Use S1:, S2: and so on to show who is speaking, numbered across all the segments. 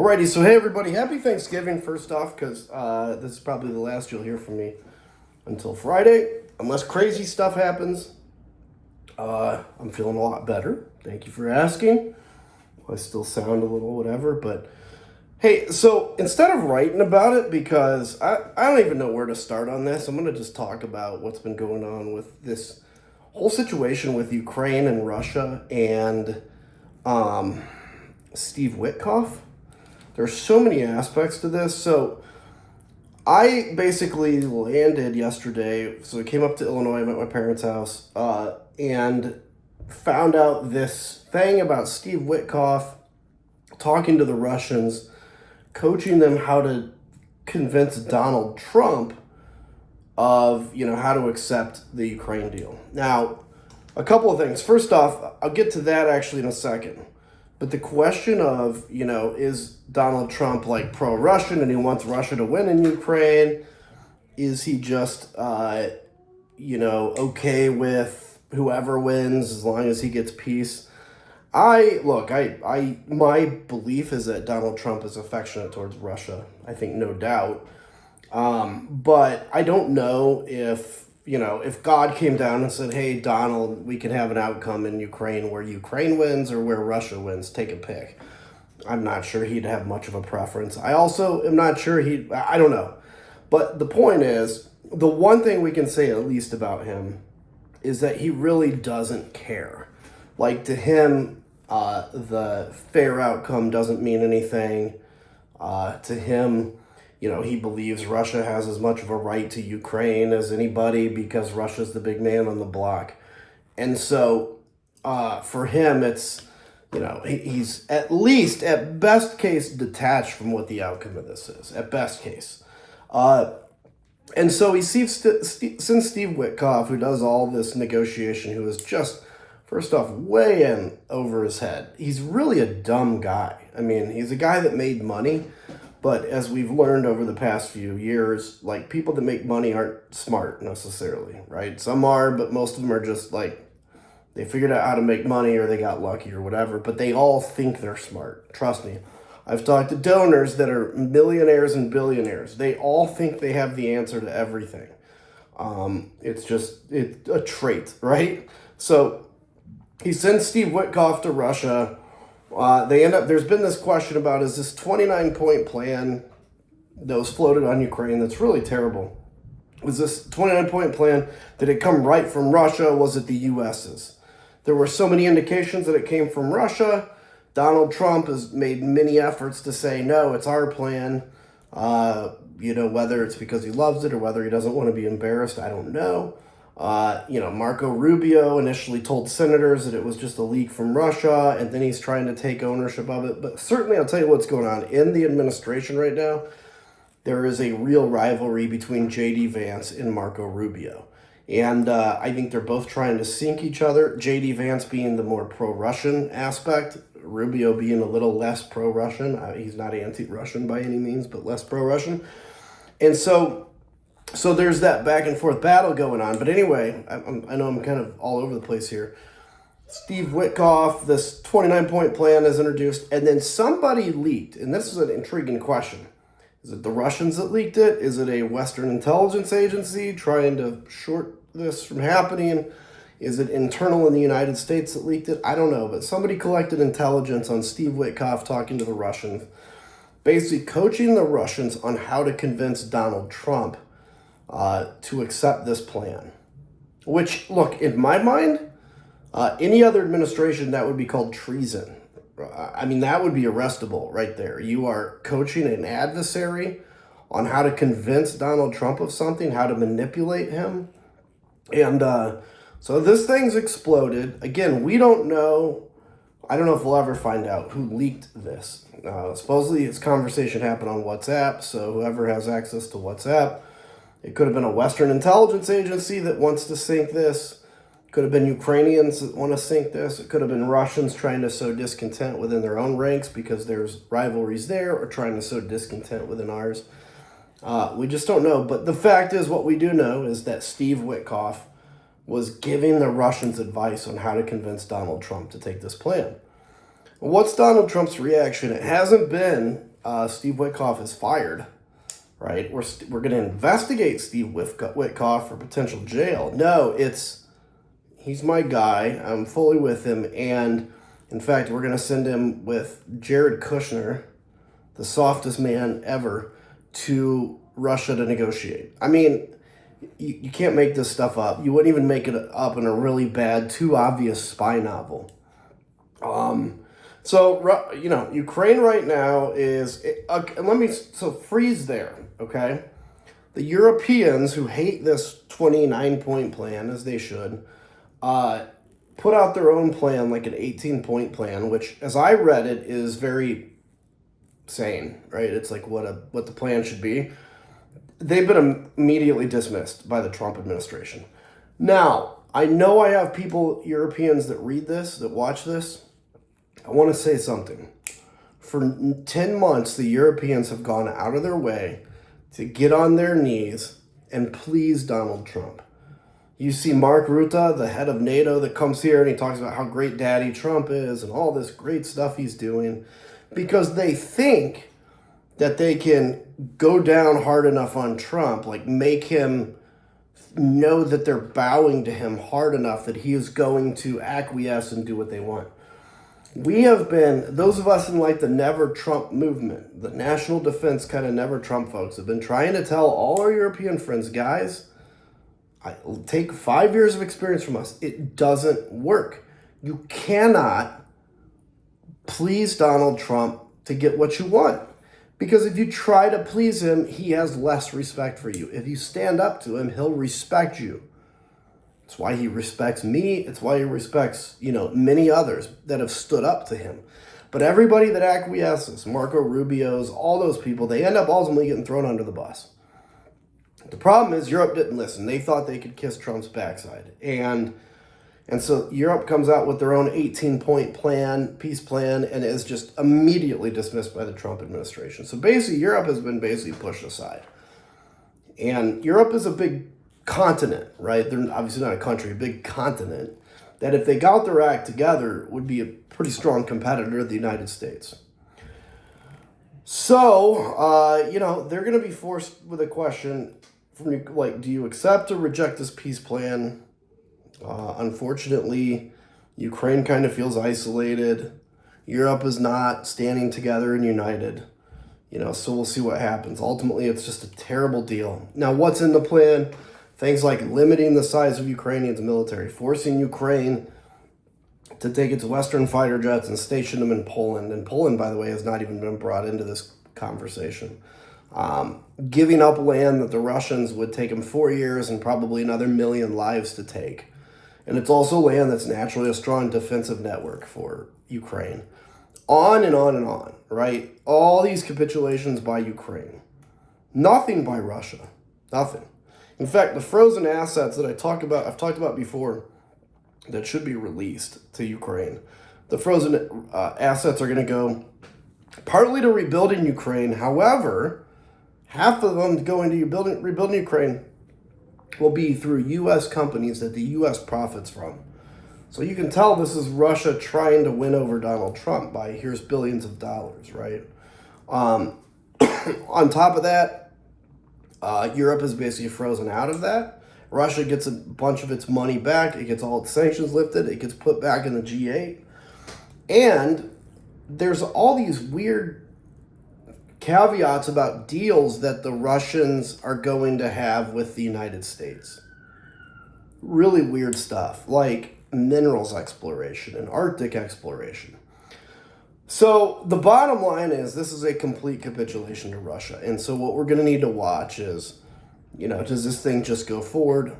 S1: Alrighty, so hey everybody, happy Thanksgiving first off, because this is probably the last you'll hear from me until Friday, unless crazy stuff happens. I'm feeling a lot better. Thank you for asking. I still sound a little whatever, but hey, so instead of writing about it, because I don't even know where to start on this, I'm going to just talk about what's been going on with this whole situation with Ukraine and Russia and Steve Witkoff. There's so many aspects to this. So I basically landed yesterday. So I came up to Illinois, I'm at my parents' house, and found out this thing about Steve Witkoff talking to the Russians, coaching them how to convince Donald Trump of, how to accept the Ukraine deal. Now, a couple of things. First off, I'll get to that actually in a second. But the question of, is Donald Trump like pro-Russian and he wants Russia to win in Ukraine? Is he just, okay with whoever wins as long as he gets peace? My belief is that Donald Trump is affectionate towards Russia. I think no doubt. But I don't know if God came down and said, hey, Donald, we can have an outcome in Ukraine where Ukraine wins or where Russia wins, take a pick. I'm not sure he'd have much of a preference. I also am not sure I don't know. But the point is, the one thing we can say at least about him is that he really doesn't care. Like to him, the fair outcome doesn't mean anything. To him, he believes Russia has as much of a right to Ukraine as anybody because Russia's the big man on the block. And so for him, it's, he's at least, at best case, detached from what the outcome of this is, at best case. And so he sees, since Steve Witkoff, who does all this negotiation, who is just, first off, way in over his head. He's really a dumb guy. I mean, he's a guy that made money. But as we've learned over the past few years, like people that make money aren't smart necessarily, right? Some are, but most of them are just like, they figured out how to make money or they got lucky or whatever, but they all think they're smart. Trust me. I've talked to donors that are millionaires and billionaires. They all think they have the answer to everything. It's a trait, right? So he sends Steve Witkoff to Russia. There's been this question about, is this 29-point plan that was floated on Ukraine that's really terrible? Was this 29-point plan, did it come right from Russia? Was it the U.S.'s? There were so many indications that it came from Russia. Donald Trump has made many efforts to say, no, it's our plan. Whether it's because he loves it or whether he doesn't want to be embarrassed, I don't know. Marco Rubio initially told senators that it was just a leak from Russia, and then he's trying to take ownership of it. But certainly, I'll tell you what's going on in the administration right now. There is a real rivalry between J.D. Vance and Marco Rubio. And I think they're both trying to sink each other, J.D. Vance being the more pro-Russian aspect, Rubio being a little less pro-Russian. He's not anti-Russian by any means, but less pro-Russian. And so there's that back and forth battle going on. But anyway, I know I'm kind of all over the place here. Steve Witkoff, this 29-point plan is introduced, and then somebody leaked, and this is an intriguing question. Is it the Russians that leaked it? Is it a Western intelligence agency trying to short this from happening? Is it internal in the United States that leaked it? I don't know, but somebody collected intelligence on Steve Witkoff talking to the Russians, basically coaching the Russians on how to convince Donald Trump to accept this plan. Which, look, in my mind, any other administration, that would be called treason. That would be arrestable right there. You are coaching an adversary on how to convince Donald Trump of something, how to manipulate him. And so this thing's exploded. Again, we don't know. I don't know if we'll ever find out who leaked this. Supposedly, this conversation happened on WhatsApp, so whoever has access to WhatsApp, it could have been a Western intelligence agency that wants to sink this. It could have been Ukrainians that want to sink this. It could have been Russians trying to sow discontent within their own ranks because there's rivalries there, or trying to sow discontent within ours. We just don't know. But the fact is, what we do know is that Steve Witkoff was giving the Russians advice on how to convince Donald Trump to take this plan. What's Donald Trump's reaction? It hasn't been Steve Witkoff is fired, right? We're going to investigate Steve Witkoff for potential jail. No, he's my guy. I'm fully with him. And in fact, we're going to send him with Jared Kushner, the softest man ever, to Russia to negotiate. I mean, you can't make this stuff up. You wouldn't even make it up in a really bad, too obvious spy novel. So, Ukraine right now so freeze there, okay? The Europeans, who hate this 29-point plan, as they should, put out their own plan, like an 18-point plan, which, as I read it, is very sane, right? It's like what the plan should be. They've been immediately dismissed by the Trump administration. Now, I know I have Europeans that read this, that watch this. I want to say something. For 10 months, the Europeans have gone out of their way to get on their knees and please Donald Trump. You see Mark Rutte, the head of NATO, that comes here and he talks about how great Daddy Trump is and all this great stuff he's doing, because they think that they can go down hard enough on Trump, like make him know that they're bowing to him hard enough that he is going to acquiesce and do what they want. We have been, those of us in like the Never Trump movement, the national defense kind of Never Trump folks, have been trying to tell all our European friends, guys, take 5 years of experience from us. It doesn't work. You cannot please Donald Trump to get what you want. Because if you try to please him, he has less respect for you. If you stand up to him, he'll respect you. It's why he respects me. It's why he respects, many others that have stood up to him. But everybody that acquiesces, Marco Rubio's, all those people, they end up ultimately getting thrown under the bus. The problem is Europe didn't listen. They thought they could kiss Trump's backside. And so Europe comes out with their own 18-point plan, peace plan, and is just immediately dismissed by the Trump administration. So basically, Europe has been pushed aside. And Europe is a big continent, right? They're obviously not a country, a big continent, that if they got their act together would be a pretty strong competitor to the United States. So, they're going to be forced with a question from you, like, do you accept or reject this peace plan? Unfortunately, Ukraine kind of feels isolated. Europe is not standing together and united. So we'll see what happens. Ultimately, it's just a terrible deal. Now, what's in the plan? Things like limiting the size of Ukrainians' military, forcing Ukraine to take its Western fighter jets and station them in Poland. And Poland, by the way, has not even been brought into this conversation. Giving up land that the Russians would take them 4 years and probably another 1 million lives to take. And it's also land that's naturally a strong defensive network for Ukraine. On and on and on, right? All these capitulations by Ukraine. Nothing by Russia. Nothing. In fact, the frozen assets that I've talked about before, that should be released to Ukraine. The frozen assets are going to go partly to rebuilding Ukraine. However, half of them going to rebuilding Ukraine will be through U.S. companies that the U.S. profits from. So you can tell this is Russia trying to win over Donald Trump by here's billions of dollars, right? On top of that, Europe is basically frozen out of that. Russia gets a bunch of its money back. It gets all its sanctions lifted. It gets put back in the G8. And there's all these weird caveats about deals that the Russians are going to have with the United States. Really weird stuff, like minerals exploration and Arctic exploration. So the bottom line is this is a complete capitulation to Russia. And so what we're going to need to watch is, does this thing just go forward?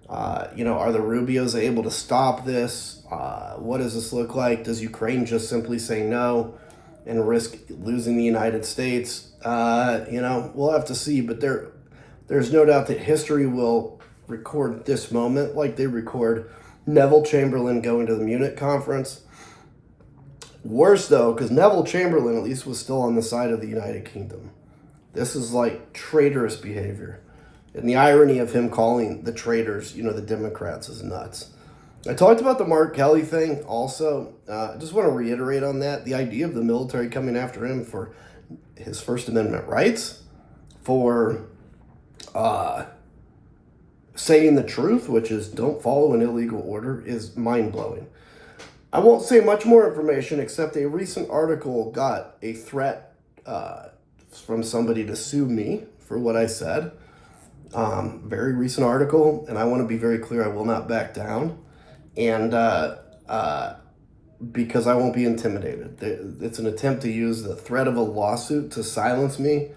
S1: Are the Rubios able to stop this? What does this look like? Does Ukraine just simply say no and risk losing the United States? We'll have to see. But there's no doubt that history will record this moment like they record Neville Chamberlain going to the Munich conference. Worse, though, because Neville Chamberlain at least was still on the side of the United Kingdom. This is like traitorous behavior. And the irony of him calling the traitors, the Democrats, is nuts. I talked about the Mark Kelly thing also. I just want to reiterate on that. The idea of the military coming after him for his First Amendment rights, for saying the truth, which is don't follow an illegal order, is mind-blowing. I won't say much more information except a recent article got a threat from somebody to sue me for what I said. Very recent article, and I want to be very clear, I will not back down. And because I won't be intimidated. It's an attempt to use the threat of a lawsuit to silence me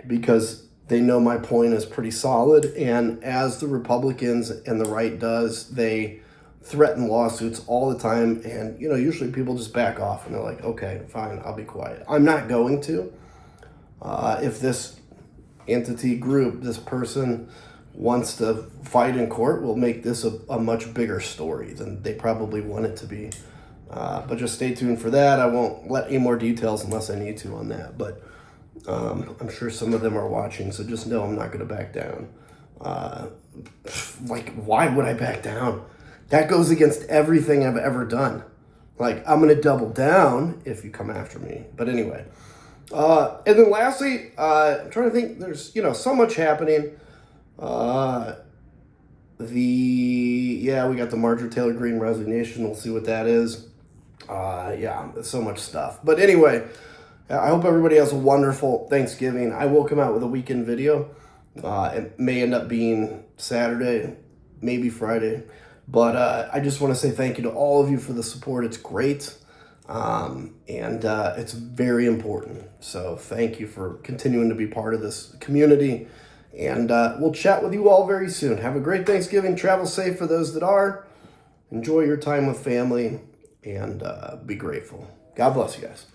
S1: because they know my point is pretty solid. And as the Republicans and the right does, they threaten lawsuits all the time. And, usually people just back off and they're like, okay, fine, I'll be quiet. I'm not going to. If this entity group, this person wants to fight in court, we'll make this a much bigger story than they probably want it to be. But just stay tuned for that. I won't let any more details unless I need to on that. But I'm sure some of them are watching, so just know I'm not going to back down. Why would I back down? That goes against everything I've ever done. I'm going to double down if you come after me. But anyway. And then lastly, I'm trying to think, there's, so much happening. We got the Marjorie Taylor Greene resignation. We'll see what that is. So much stuff. But anyway, I hope everybody has a wonderful Thanksgiving. I will come out with a weekend video. It may end up being Saturday, maybe Friday. But I just want to say thank you to all of you for the support. It's great. And it's very important. So thank you for continuing to be part of this community. And we'll chat with you all very soon. Have a great Thanksgiving. Travel safe for those that are. Enjoy your time with family and be grateful. God bless you guys.